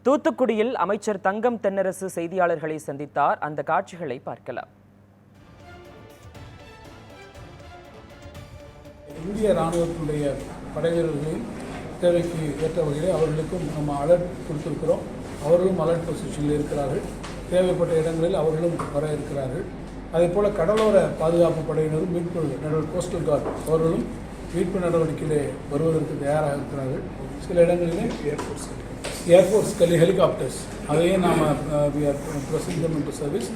தூத்துக்குடியில் அமைச்சர் தங்கம் தென்னரசு செய்தியாளர்களை சந்தித்தார். அந்த காட்சிகளை பார்க்கலாம். இந்திய ராணுவத்தினுடைய படைவீரர்களின் தேவைக்கு ஏற்ற வகையில் அவர்களுக்கும் நம்ம அலர்ட் கொடுத்திருக்கிறோம். அவர்களும் அலர்ட் பொசிஷனில் இருக்கிறார்கள். தேவைப்பட்ட இடங்களில் அவர்களும் வர இருக்கிறார்கள். அதேபோல் கடலோர பாதுகாப்பு படையினரும் மீட்பு கோஸ்டல் கார்டு அவர்களும் மீட்பு நடவடிக்கையிலே வருவதற்கு தயாராக இருக்கிறார்கள். சில இடங்களிலே ஏர்ஃபோர்ஸ் ஹெலிகாப்டர்ஸ் அதையும் நாம் ப்ரொசீஜர் சர்வீஸ்.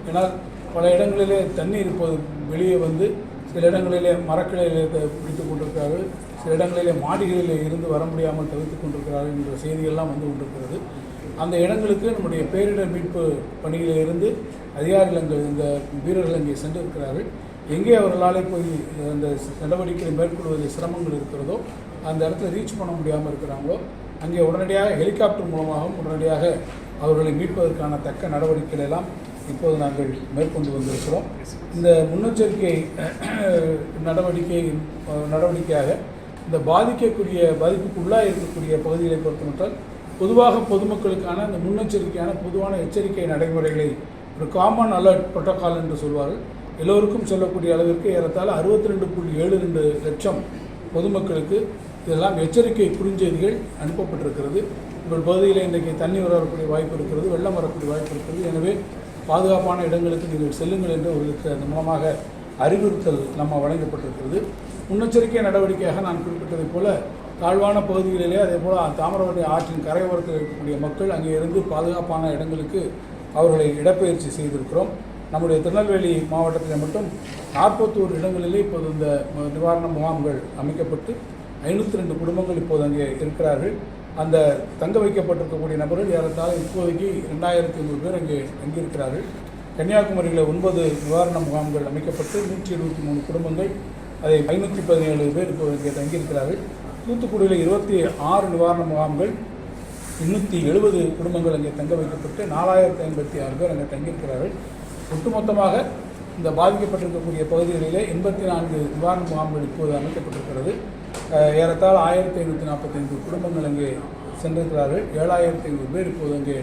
ஏன்னால் பல இடங்களிலே தண்ணீர் இப்போது வெளியே வந்து சில இடங்களிலே மரக்கிளையிலே பிடித்துக் கொண்டிருக்கிறார்கள், சில இடங்களிலே மாடிகளிலே இருந்து வர முடியாமல் தவிர்த்துக் கொண்டிருக்கிறார்கள் என்ற செய்திகள்லாம் வந்து கொண்டிருக்கிறது. அந்த இடங்களுக்கு நம்முடைய பேரிடர் மீட்பு பணியிலே இருந்து அதிகாரிகள் இந்த வீரர்கள் இங்கே சென்றிருக்கிறார்கள். எங்கே அவர்களாலே போய் அந்த நடவடிக்கைகளை மேற்கொள்வதில் சிரமங்கள் இருக்கிறதோ அந்த இடத்துல ரீச் பண்ண முடியாமல் இருக்கிறாங்களோ அங்கே உடனடியாக ஹெலிகாப்டர் மூலமாகவும் உடனடியாக அவர்களை மீட்பதற்கான தக்க நடவடிக்கைகள் எல்லாம் இப்போது நாங்கள் மேற்கொண்டு வந்திருக்கிறோம். இந்த முன்னெச்சரிக்கை நடவடிக்கையாக இந்த பாதிப்புக்குள்ளாக இருக்கக்கூடிய பகுதிகளை பொறுத்தமட்டால் பொதுவாக பொதுமக்களுக்கான இந்த முன்னெச்சரிக்கையான பொதுவான எச்சரிக்கை நடைமுறைகளை ஒரு காமன் அலர்ட் புரோட்டோகால் என்று சொல்வார்கள். எல்லோருக்கும் சொல்லக்கூடிய அளவிற்கு ஏறத்தாழ 62.72 லட்சம் பொதுமக்களுக்கு இதெல்லாம் எச்சரிக்கை குறுஞ்செய்திகள் அனுப்பப்பட்டிருக்கிறது. உங்கள் பகுதியில் இன்றைக்கு தண்ணி வரக்கூடிய வாய்ப்பு இருக்கிறது, வெள்ளம் வரக்கூடிய வாய்ப்பு இருக்கிறது, எனவே பாதுகாப்பான இடங்களுக்கு நீங்கள் செல்லுங்கள் என்று அவர்களுக்கு அந்த மூலமாக அறிவுறுத்தல் நம்ம வழங்கப்பட்டிருக்கிறது. முன்னெச்சரிக்கை நடவடிக்கையாக நான் குறிப்பிட்டதைப் போல தாழ்வான பகுதிகளிலே அதே போல் தாமிரபரணி ஆற்றின் கரையோரத்தில் இருக்கக்கூடிய மக்கள் அங்கே இருந்து பாதுகாப்பான இடங்களுக்கு அவர்களை இடப்பெயர்ச்சி செய்திருக்கிறோம். நம்முடைய திருநெல்வேலி மாவட்டத்தில் மட்டும் 41 இடங்களிலே இப்போது இந்த நிவாரண முகாம்கள் அமைக்கப்பட்டு 502 குடும்பங்கள் இப்போது அங்கே இருக்கிறார்கள். அந்த தங்க வைக்கப்பட்டிருக்கக்கூடிய நபர்கள் ஏறத்தாழ இப்போதைக்கு 2500 பேர் அங்கே தங்கியிருக்கிறார்கள். கன்னியாகுமரியில் 9 நிவாரண முகாம்கள் அமைக்கப்பட்டு 173 குடும்பங்கள், அதை 517 பேர் இப்போது இங்கே தங்கியிருக்கிறார்கள். தூத்துக்குடியில் 26 நிவாரண முகாம்கள், 270 குடும்பங்கள் அங்கே தங்க வைக்கப்பட்டு 4056 பேர் அங்கே தங்கியிருக்கிறார்கள். ஒட்டுமொத்தமாக இந்த பாதிக்கப்பட்டிருக்கக்கூடிய பகுதிகளிலே 84 நிவாரண முகாம்கள் இப்போது அமைக்கப்பட்டிருக்கிறது. ஏறத்தாழ 1545 குடும்பங்கள் அங்கே சென்றிருக்கிறார்கள். 7500 பேர் இப்போது அங்கே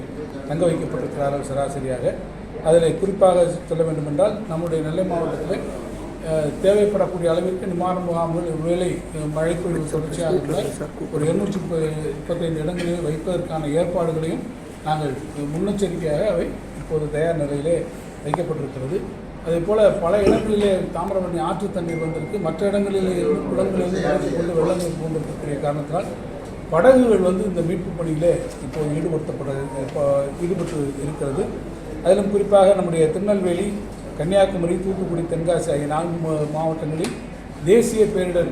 தங்க வைக்கப்பட்டிருக்கிறார்கள் சராசரியாக. அதில் குறிப்பாக சொல்ல வேண்டுமென்றால் நம்முடைய நெல்லை மாவட்டத்தில் தேவைப்படக்கூடிய அளவிற்கு நிவாரண முகாம்கள் ஒருவேளை மழைப்பொழிவு தொடர்ச்சியாக இருந்தால் ஒரு 235 இடங்களில் வைப்பதற்கான ஏற்பாடுகளையும் நாங்கள் முன்னெச்சரிக்கையாக அவை இப்போது தயார் நிலையிலே வைக்கப்பட்டிருக்கிறது. அதேபோல் பல இடங்களிலே தாமிரபரணி ஆற்று தண்ணீர் வந்திருக்கு. மற்ற இடங்களிலே இருந்து குளங்களிலிருந்து வளர்த்து கொண்டு வெள்ளங்கள் கொண்டிருக்கக்கூடிய காரணத்தினால் படகுகள் வந்து இந்த மீட்பு பணியிலே இப்போது ஈடுபட்டு இருக்கிறது. அதிலும் குறிப்பாக நம்முடைய திருநெல்வேலி, கன்னியாகுமரி, தூத்துக்குடி, தென்காசி ஆகிய 4 மாவட்டங்களில் தேசிய பேரிடர்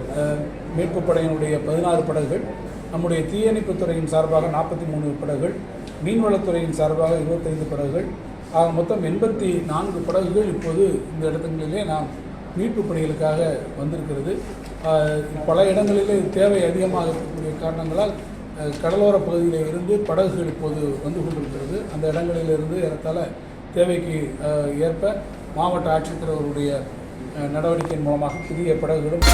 மீட்பு படையினுடைய 16 படகுகள், நம்முடைய தீயணைப்புத்துறையின் சார்பாக 43 படகுகள், மீன்வளத்துறையின் சார்பாக 25 படகுகள், ஆக மொத்தம் 84 படகுகள் இப்போது இந்த இடங்களிலே நாம் மீட்பு பணிகளுக்காக வந்திருக்கிறது. பல இடங்களிலே தேவை அதிகமாக இருக்கக்கூடிய காரணங்களால் கடலோர பகுதியில் இருந்து படகுகள் இப்போது வந்து கொண்டிருக்கிறது. அந்த இடங்களிலிருந்து ஏறத்தாழ தேவைக்கு ஏற்ப மாவட்ட ஆட்சித்தலைவருடைய நடவடிக்கையின் மூலமாக புதிய படகுகளும்